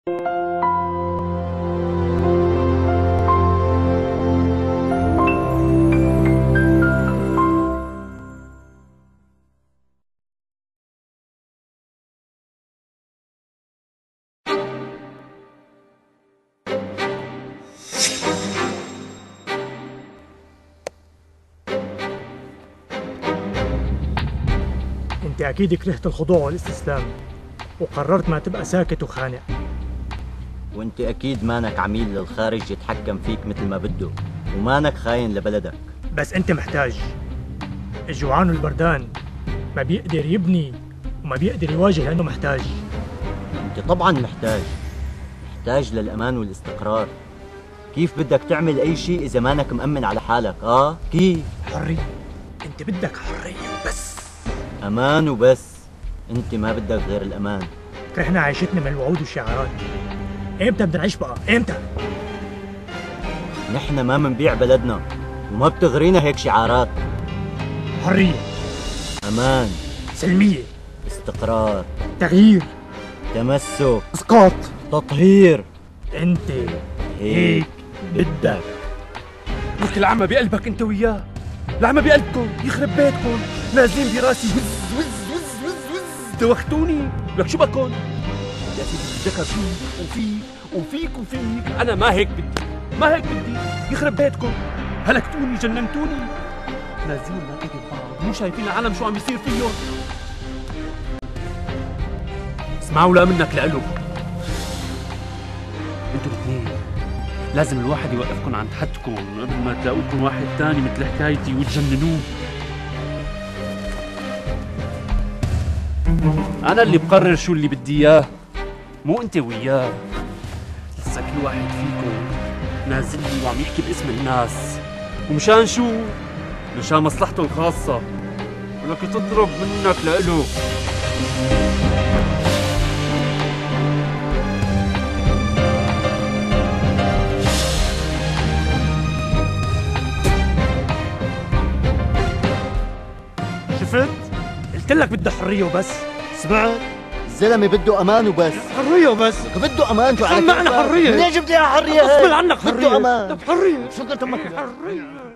انت اكيد كرهت الخضوع والاستسلام وقررت ما تبقى ساكت وخانق. وانت اكيد مانك عميل للخارج يتحكم فيك مثل ما بده، ومانك خاين لبلدك. بس انت محتاج. الجوعان والبردان ما بيقدر يبني وما بيقدر يواجه لانه محتاج. انت طبعا محتاج للامان والاستقرار. كيف بدك تعمل اي شيء اذا مانك مأمن على حالك؟ كيف؟ حرية. انت بدك حرية وبس. امان وبس. انت ما بدك غير الامان. كرهنا عيشتنا من الوعود والشعارات. امتى بدنا نعيش بقى؟ امتى؟ نحن ما منبيع بلدنا وما بتغرينا هيك شعارات. حرية، امان، سلمية، استقرار، تغيير، تمسك، اسقاط، تطهير. انت هيك بدك. لك العمى بقلبك انت وياه، العمى بقلبكم يخرب بيتكم، نازلين براسي وز وز وز وز وز دوختوني. لك شو بكون؟ يا سيدي الذكر فيك وفيك. انا ما هيك بدي يخرب بيتكم. هلكتوني، جننتوني. نازلين ناكد بعض، مو شايفين العالم شو عم يصير فيهم؟ اسمعوا لا منك لإله. انتوا الاثنين لازم الواحد يوقفكم عند حدكم قبل ما تلاقوكم واحد تاني مثل حكايتي وتجننوه. أنا اللي بقرر شو اللي بدي إياه، مو أنت وياه. لسه كل واحد فيكم نازل لي وعم يحكي باسم الناس، ومشان شو؟ مشان مصلحته الخاصة، ولك تضرب منك لإله. شفت؟ قلت لك بدي حرية وبس. سمعت؟ الزلمه بده امان وبس. حرية وبس. بده امان. شو على سمعنا حرية. منين جبت لي حرية؟ غصب عنك حرية. بده امان. طب حرية. شو قلت امك؟ حرية.